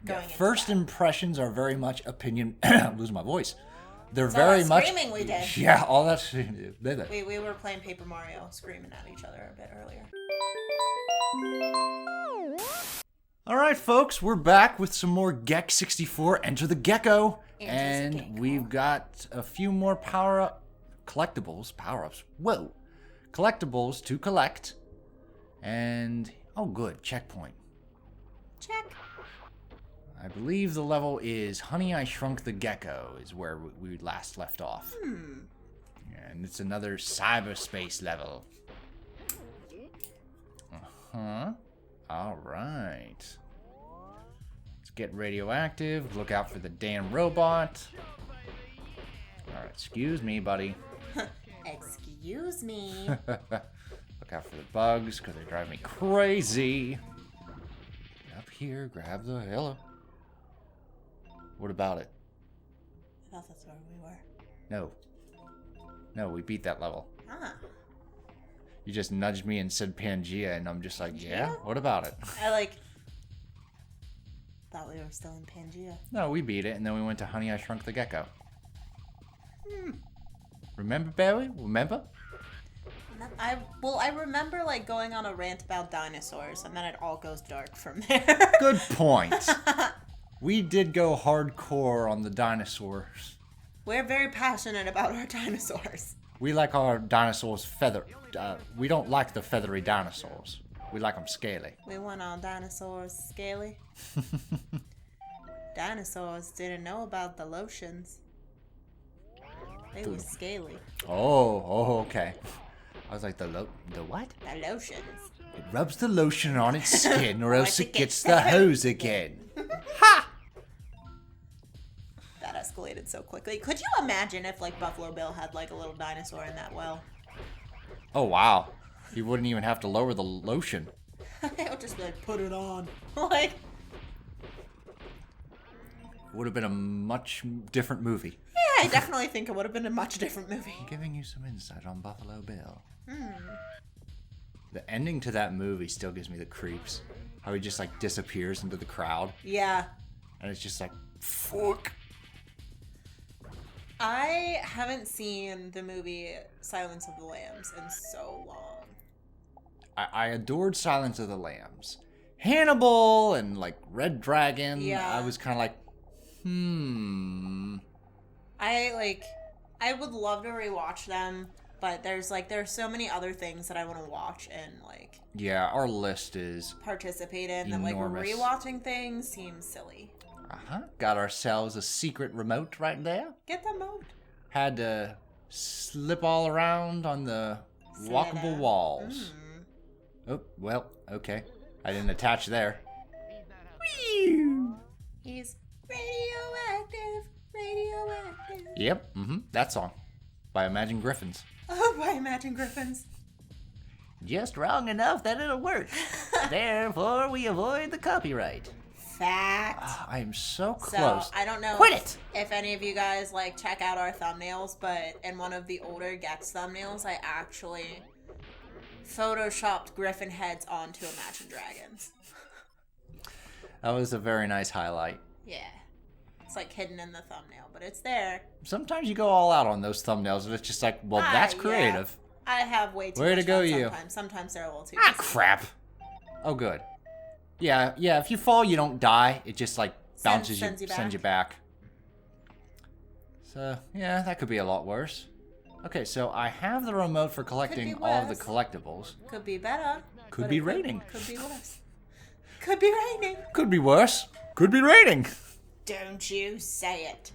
going into first that. impressions are very much opinion. I'm losing my voice. They're It's very all that much. screaming we did. Yeah, all that. We were playing Paper Mario, screaming at each other a bit earlier. All right, folks, we're back with some more Gek 64. Enter the Gecko, Enter the and Gecko. we've got a few more power-ups. Whoa, collectibles to collect, and oh, good, checkpoint. Check. I believe the level is Honey, I Shrunk the Gecko is where we last left off. And it's another cyberspace level. Uh-huh. All right. Let's get radioactive. Look out for the damn robot. All right, excuse me, buddy. Excuse me. Look out for the bugs, because they drive me crazy. Up here, grab the hello. What about it? I thought that's where we were. No. No, we beat that level. Ah. You just nudged me and said Pangea, and I'm just like, yeah? What about it? I thought we were still in Pangea. No, we beat it, and then we went to Honey, I Shrunk the Gecko. Remember, Barry? Remember? I remember going on a rant about dinosaurs, and then it all goes dark from there. Good point. We did go hardcore on the dinosaurs. We're very passionate about our dinosaurs. We like our dinosaurs feathered. We don't like the feathery dinosaurs. We like them scaly. We want our dinosaurs scaly. Dinosaurs didn't know about the lotions. They were scaly. Oh, okay. I was like, the what? The lotions. It rubs the lotion on its skin, or else Like it gets the hose again. That escalated so quickly. Could you imagine if Buffalo Bill had a little dinosaur in that well? Oh, wow. He wouldn't even have to lower the lotion. It would just be put it on. Would have been a much different movie. Yeah, I definitely think it would have been a much different movie. Giving you some insight on Buffalo Bill. The ending to that movie still gives me the creeps. How he just disappears into the crowd. Yeah. And it's just fuck. I haven't seen the movie Silence of the Lambs in so long. I adored Silence of the Lambs. Hannibal and Red Dragon. Yeah. I was kind of I would love to rewatch them, but there's so many other things that I want to watch and Yeah, our list is participate in enormous. that rewatching things seems silly. Got ourselves a secret remote right there. Get the moat. Had to slip all around on the walkable walls. Oh, well, okay. I didn't attach there. He's radioactive. Yep, that song. By Imagine Griffins. Oh, by Imagine Griffins. Just wrong enough that it'll work. Therefore, we avoid the copyright. Fact. I am so close. So, I don't know Quit it! if any of you guys check out our thumbnails, but in one of the older Gex thumbnails, I actually photoshopped griffin heads onto Imagine Dragons. That was a very nice highlight. Yeah. It's hidden in the thumbnail, but it's there. Sometimes you go all out on those thumbnails, and it's just well, that's creative. Yeah. I have way too Way much to go, fun you. sometimes. Sometimes they're a little too Crap. Oh, good. Yeah, if you fall, you don't die. It just, bounces sends you back. So, yeah, that could be a lot worse. Okay, so I have the remote for collecting all of the collectibles. Could be better. Could be raining. Could be worse. Could be raining. Could be worse. Could be raining. Don't you say it.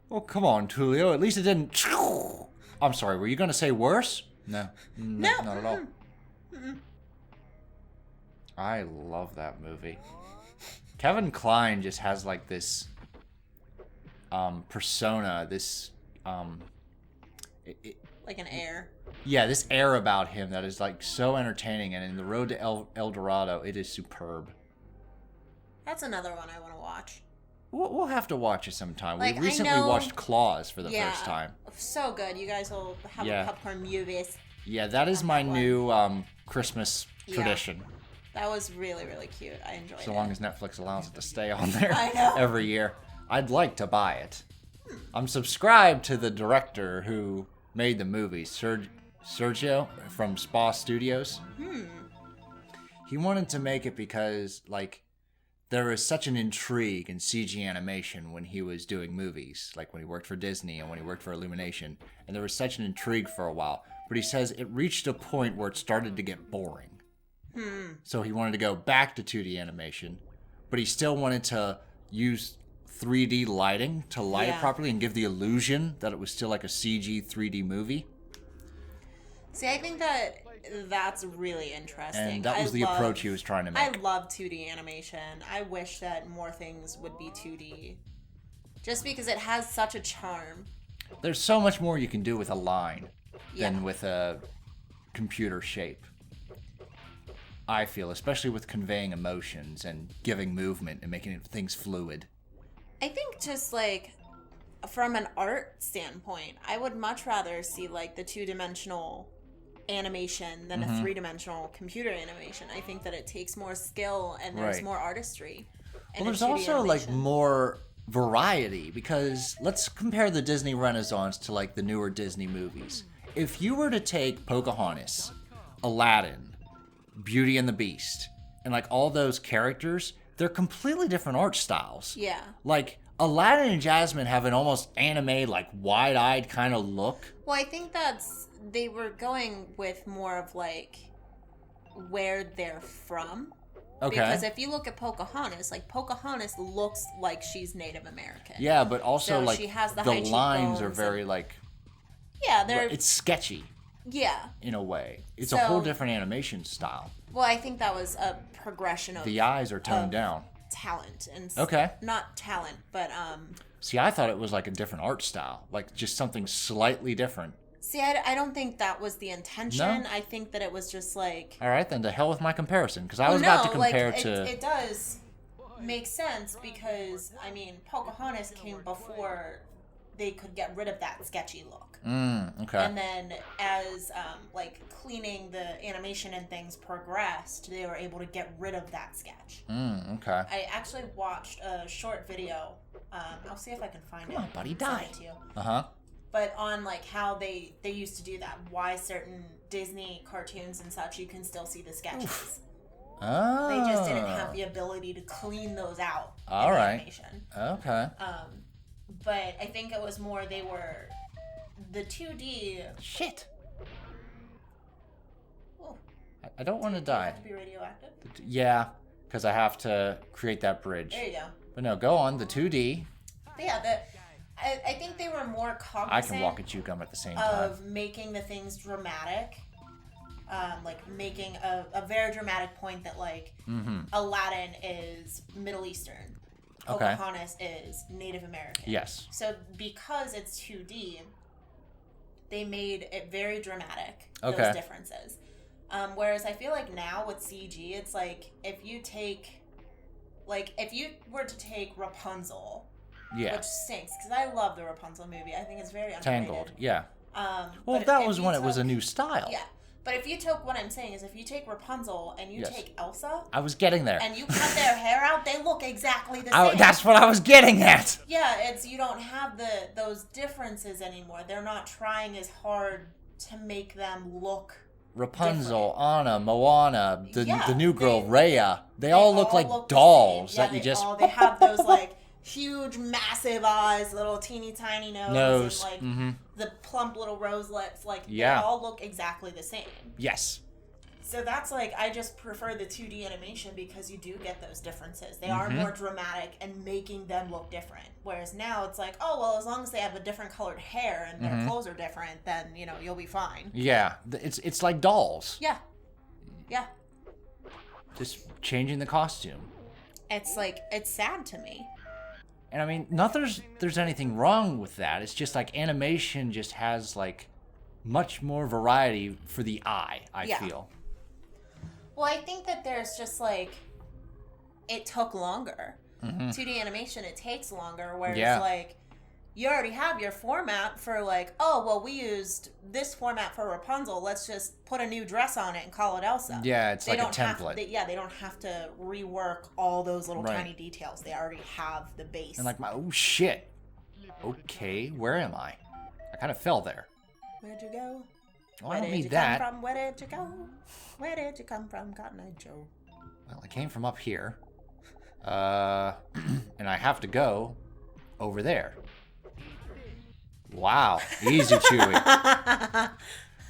Oh, come on, Tulio. At least it didn't... I'm sorry, were you going to say worse? No. No. Not at all. I love that movie. Kevin Kline just has this persona, this an air. Yeah, this air about him that is so entertaining, and in The Road to El Dorado, it is superb. That's another one I want to watch. We'll have to watch it sometime. We recently watched Claws for the first time. So good. You guys will have a popcorn movies. Yeah, that is my new Christmas tradition. That was really, really cute. I enjoyed it. So long as Netflix allows it to stay on there I know. every year. I'd like to buy it. I'm subscribed to the director who made the movie, Sergio from Spa Studios. He wanted to make it because, like, there was such an intrigue in CG animation when he was doing movies, like when he worked for Disney and when he worked for Illumination, and there was such an intrigue for a while. But he says it reached a point where it started to get boring. So he wanted to go back to 2D animation, but he still wanted to use 3D lighting to light it properly and give the illusion that it was still like a CG 3D movie. See, I think that's really interesting. And that was the approach he was trying to make. I love 2D animation. I wish that more things would be 2D. Just because it has such a charm. There's so much more you can do with a line than with a computer shape. I feel, especially with conveying emotions and giving movement and making things fluid. I think just like from an art standpoint, I would much rather see like the 2-dimensional animation than a 3-dimensional computer animation. I think that it takes more skill and there's more artistry. Well, there's also like more variety, because let's compare the Disney Renaissance to like the newer Disney movies. If you were to take Pocahontas, Aladdin, Beauty and the Beast, and like all those characters, they're completely different art styles. Yeah. Like Aladdin and Jasmine have an almost anime, like wide-eyed kind of look. Well, I think they were going with more of like where they're from. Okay. Because if you look at Pocahontas, like Pocahontas looks like she's Native American. Yeah, but also so like she has the lines are very like. Yeah, they're. It's sketchy. Yeah. In a way, it's a whole different animation style. Well, I think that was a progression of the eyes are toned down. Talent and not talent, but See, I thought it was like a different art style, like just something slightly different. See, I don't think that was the intention. No? I think that it was just like. All right, then to hell with my comparison, because I was about to compare to. It does make sense because I mean Pocahontas came before they could get rid of that sketchy look. Okay. And then as like cleaning the animation and things progressed, they were able to get rid of that sketch. Okay. I actually watched a short video. I'll see if I can find it. Come on, buddy, Send die. it to you. But on like how they used to do that, why certain Disney cartoons and such, you can still see the sketches. Oh. They just didn't have the ability to clean those out in animation. Okay. But I think it was more they were the 2D. Shit. Oh. I don't want to die. Do you have to be radioactive? Yeah, because I have to create that bridge. There you go. But no, go on, the 2D. But yeah, I think they were more cognizant I can walk and chew gum at the same time. of making the things dramatic. Like making a very dramatic point that like Aladdin is Middle Eastern. Pocahontas is Native American. Yes. So because it's 2D, they made it very dramatic, Okay. those differences. Whereas I feel like now with CG, it's like if you were to take Rapunzel, Yeah. which stinks because I love the Rapunzel movie. I think it's very underrated. Tangled, yeah. Well, Well, that was when it was a new style. Yeah. But if you took, what I'm saying is if you take Rapunzel and you take Elsa I was getting there. and you cut their hair out, they look exactly the same. That's what I was getting at. Yeah, you don't have those differences anymore. They're not trying as hard to make them look Rapunzel, different. Anna, Moana, the new girl, Raya. They all look like the dolls same. Yeah, that you just... they have those like huge, massive eyes, little teeny tiny nose. And, like the plump little rose lips. Like they all look exactly the same. Yes. So that's like, I just prefer the 2D animation because you do get those differences. They are more dramatic and making them look different. Whereas now it's like, oh, well, as long as they have a different colored hair and their clothes are different, then, you'll be fine. Yeah. It's like dolls. Yeah. Yeah. Just changing the costume. It's like, it's sad to me. And I mean, not there's anything wrong with that. It's just like animation just has like much more variety for the eye, I feel. Well, I think that there's just like, it took longer. 2D animation, it takes longer, whereas like you already have your format for like, oh, well, we used this format for Rapunzel. Let's just put a new dress on it and call it Elsa. Yeah, it's like a template. They don't have to rework all those little Right. tiny details. They already have the base. And like, oh shit. Okay, where am I? I kind of fell there. Where'd you go? Well, Where I don't did need you that. come from? Where did you go? Where did you come from, Cotton Eye Joe? Well, I came from up here. And I have to go over there. Wow, easy, Chewie. I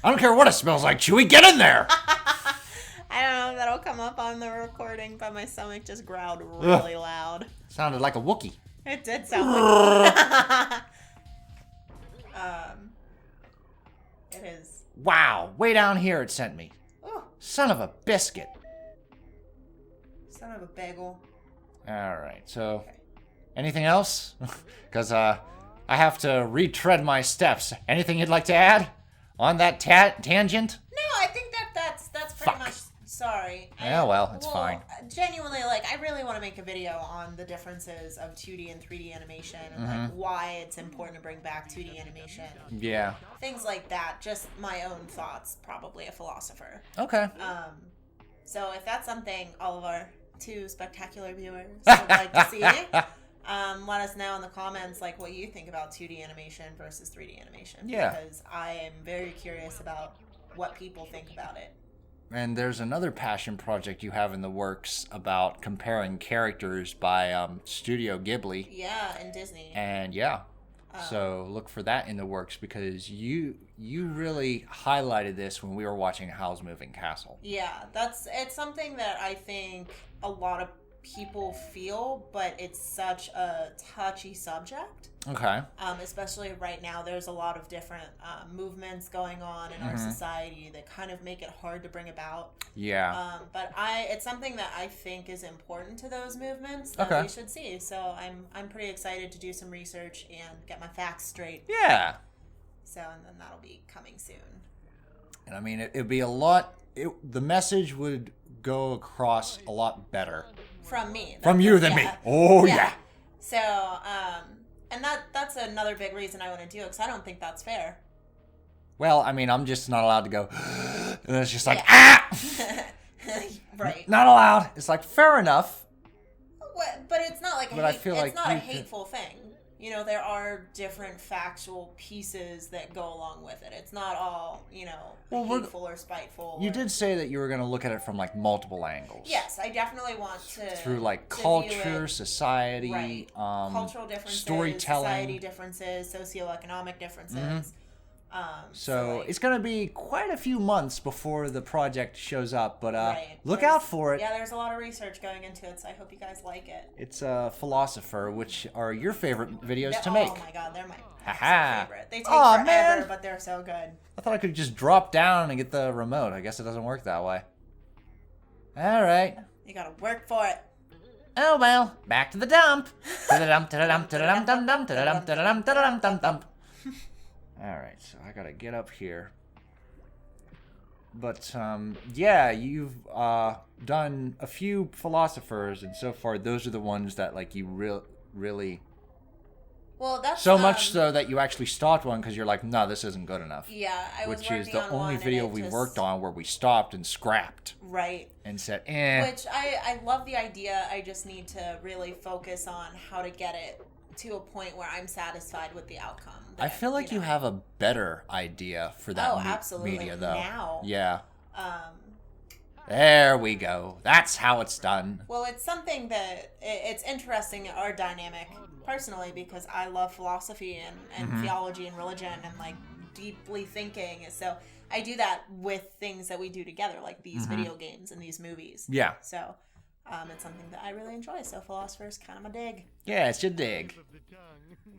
don't care what it smells like, Chewie. Get in there. I don't know if that'll come up on the recording, but my stomach just growled really loud. Sounded like a Wookiee. It did sound like it is. Wow, way down here it sent me. Oh, Son of a biscuit. son of a bagel. All right, so anything else? Because I have to retread my steps. Anything you'd like to add on that tangent? No, I think that's pretty much. Sorry. Yeah, well, it's fine. Genuinely, like, I really want to make a video on the differences of 2D and 3D animation and like why it's important to bring back 2D animation. Yeah. Things like that. Just my own thoughts. Probably a philosopher. Okay. So if that's something all of our 2 spectacular viewers would like to see, let us know in the comments like what you think about 2D animation versus 3D animation. Yeah. Because I am very curious about what people think about it. And there's another passion project you have in the works about comparing characters by Studio Ghibli. Yeah, and Disney. And yeah. So look for that in the works because you really highlighted this when we were watching Howl's Moving Castle. Yeah, it's something that I think a lot of people feel, but it's such a touchy subject. Okay. Especially right now, there's a lot of different movements going on in our society that kind of make it hard to bring about. Yeah. But it's something that I think is important to those movements that we should see. So I'm pretty excited to do some research and get my facts straight. Yeah. So, and then that'll be coming soon. And I mean, it'd be a lot. The message would go across a lot better From me. from you than me. Oh yeah. So, and that's another big reason I want to do it, because I don't think that's fair. Well, I mean, I'm just not allowed to go. And it's just like ah. Right. Not allowed. It's like fair enough. But it's not like But I feel like it's not a you could- hateful thing. You know, there are different factual pieces that go along with it. It's not all, hateful or spiteful. You did say that you were going to look at it from like multiple angles. Yes, I definitely want to Through like to view culture, it, society, right. Cultural differences, storytelling. society differences, socioeconomic differences. So like, it's going to be quite a few months before the project shows up, but right. look There's- out for it. Yeah, there's a lot of research going into it, so I hope you guys like it. It's a philosopher, which are your favorite videos to Oh make. my god, they're my Ha-ha. favorite. They take Aw, forever, man. but they're so good. I thought I could just drop down and get the remote. I guess it doesn't work that way. All right. You gotta work for it. Oh well, back to the dump. Ta-da-dum, ta-da-dum, ta-da-dum, dum-dum, ta-da-dum, ta-da-dum, ta-da-dum, dum-dum. All right, so I gotta get up here. But yeah, you've done a few philosophers, and so far those are the ones that like you really. Well, that's So much so that you actually stopped one because you're like, no, this isn't good enough. Yeah, I was Which working is the on only one and video it we just- worked on where we stopped and scrapped Right. and said, Which I love the idea. I just need to really focus on how to get it to a point where I'm satisfied with the outcome. I feel like you have a better idea for that absolutely. media, though. Now. Yeah. There we go. That's how it's done. Well, it's something that it's interesting, our dynamic, personally, because I love philosophy and theology and religion and like deeply thinking. So I do that with things that we do together, like these video games and these movies. Yeah. So it's something that I really enjoy. So Philosopher's kind of my dig. Yeah, it's your dig.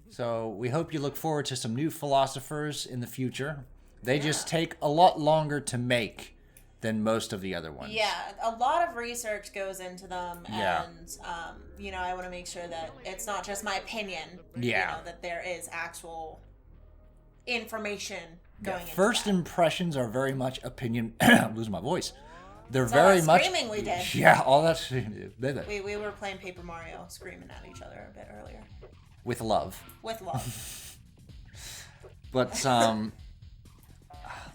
So we hope you look forward to some new philosophers in the future. They just take a lot longer to make than most of the other ones. Yeah, a lot of research goes into them, Yeah. and I want to make sure that it's not just my opinion. Yeah. That there is actual information going into First that. impressions are very much opinion. I'm losing my voice. They're very much. Screaming we did. Yeah, all that. We were playing Paper Mario, screaming at each other a bit earlier. With love. With love. But,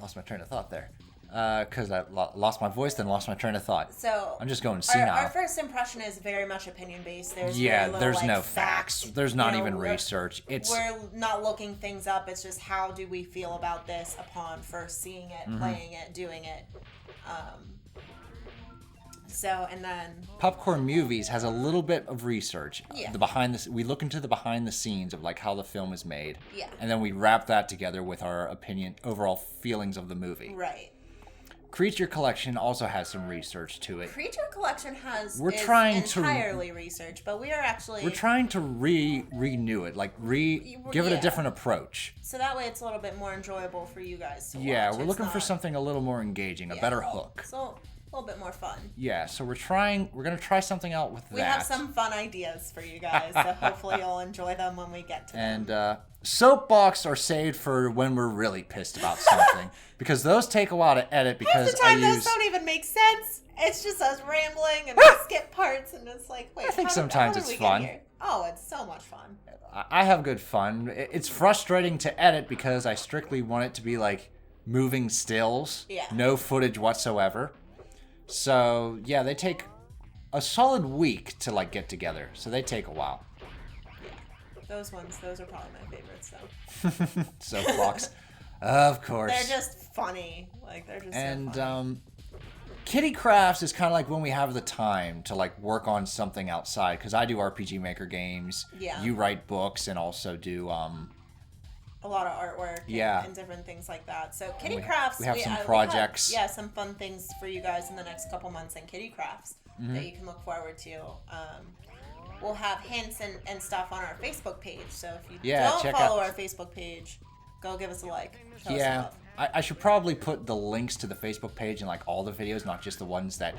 lost my train of thought there. Because I lost my voice, then lost my train of thought. So I'm just going senile. Our first impression is very much opinion-based. There's there's like, no facts. There's not even we're, research. We're not looking things up. It's just how do we feel about this upon first seeing it, playing it, doing it. And then Pupcorn Movies has a little bit of research. Yeah. We look into the behind the scenes of like how the film is made. Yeah. And then we wrap that together with our overall feelings of the movie. Right. Creature Collection also has some research to it. Creature Collection is entirely research, but we're trying to renew it, like give it a different approach. So that way it's a little bit more enjoyable for you guys to watch. Yeah, we're looking for something a little more engaging, a better hook. So a little bit more fun. Yeah, so we're going to try something out with that. We have some fun ideas for you guys, so hopefully you'll enjoy them when we get to them. And soapbox are saved for when we're really pissed about something, because those take a while to edit. Because half the time those don't even make sense. It's just us rambling and we skip parts, and it's like, wait. I think sometimes it's fun. Oh, it's so much fun. I have good fun. It's frustrating to edit because I strictly want it to be like moving stills, no footage whatsoever. So yeah, they take a solid week to like get together. So they take a while. Yeah, those are probably my favorites though. Soapbox, of course. They're just funny. Like they're just so funny. Kitty Crafts is kind of like when we have the time to like work on something outside, because I do RPG Maker games. Yeah. You write books and also do a lot of artwork and different things like that. So Kitty Crafts, we have some projects. Some fun things for you guys in the next couple months in Kitty Crafts that you can look forward to. We'll have hints and stuff on our Facebook page. So if you don't follow our Facebook page, go give us a like. Tell us I should probably put the links to the Facebook page in like all the videos, not just the ones that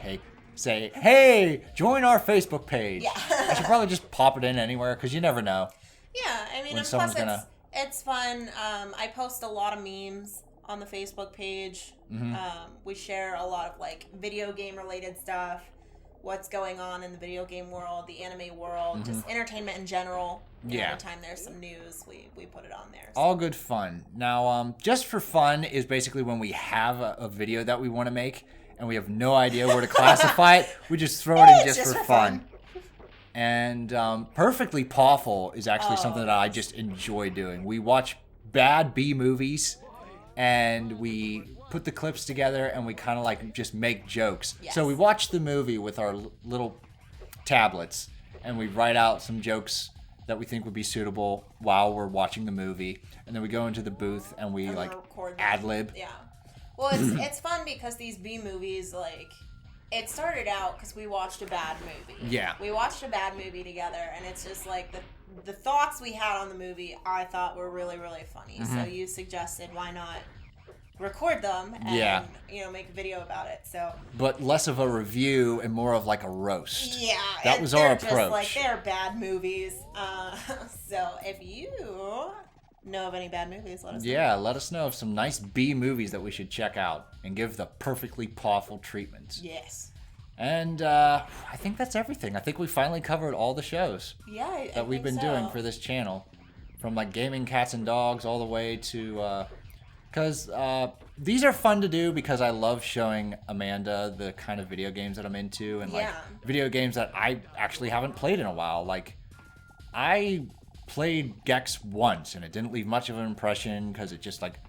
say, hey, join our Facebook page. Yeah. I should probably just pop it in anywhere, because you never know. Yeah, I mean, when someone's gonna... It's fun. I post a lot of memes on the Facebook page. We share a lot of like video game related stuff, what's going on in the video game world, the anime world, just entertainment in general. And every time there's some news, we put it on there. So. All good fun. Now, just for fun is basically when we have a video that we want to make and we have no idea where to classify it. We just throw it in just for fun. And Perfectly Pawful is actually something that I just enjoy doing. We watch bad B movies, and we put the clips together, and we kind of like just make jokes. Yes. So we watch the movie with our little tablets, and we write out some jokes that we think would be suitable while we're watching the movie, and then we go into the booth and we like ad-lib. Yeah. Well, it's fun because these B movies, like... It started out because we watched a bad movie. Yeah. We watched a bad movie together, and it's just like the thoughts we had on the movie I thought were really, really funny. So you suggested why not record them and make a video about it. So. But less of a review and more of like a roast. Yeah. That was our approach. Just like they're bad movies. So if you know of any bad movies, let us know. Yeah, let us know of some nice B movies that we should check out and give the Perfectly Pawful treatment. Yes. And I think that's everything. I think we finally covered all the shows that we've been doing for this channel. From like gaming cats and dogs all the way to... Because these are fun to do because I love showing Amanda the kind of video games that I'm into and like video games that I actually haven't played in a while. Like, I played Gex once and it didn't leave much of an impression because it just like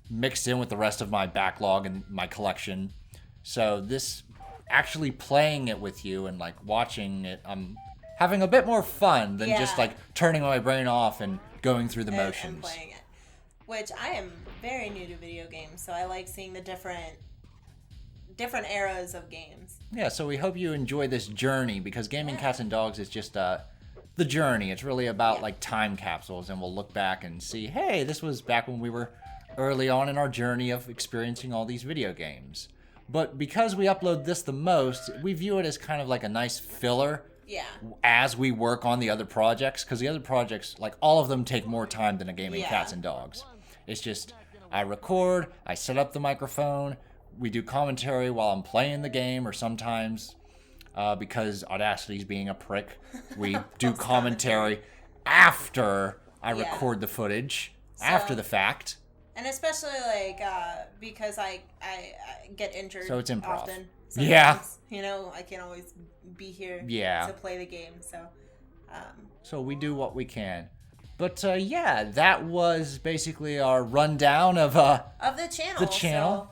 mixed in with the rest of my backlog and my collection. So this actually playing it with you and like watching it, I'm having a bit more fun than just like turning my brain off and going through the motions. And playing it. Which I am very new to video games, so I like seeing the different eras of games. Yeah, so we hope you enjoy this journey because Gaming Cats and Dogs is just the journey. It's really about like time capsules, and we'll look back and see, hey, this was back when we were early on in our journey of experiencing all these video games. But because we upload this the most, we view it as kind of like a nice filler as we work on the other projects, because the other projects, like all of them take more time than a Gaming Cats and Dogs. It's just, I record, I set up the microphone, we do commentary while I'm playing the game, or sometimes, because Audacity's being a prick, we do commentary after I Yeah. record the footage, after the fact. And especially, like, because I get injured So it's improv. often. Yeah. You know, I can't always be here Yeah. to play the game, so... So we do what we can. But, yeah, that was basically our rundown of the channel. the channel. So,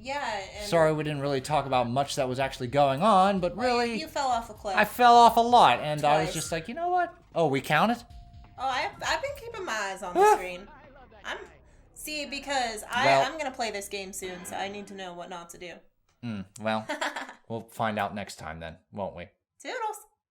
yeah. And Sorry we didn't really talk about much that was actually going on, but really... You fell off a cliff. I fell off a lot, and I was Twice. just like, you know what? Oh, we counted? Oh, I've been keeping my eyes on the screen. Because I'm going to play this game soon, so I need to know what not to do. Well, we'll find out next time then, won't we? Toodles.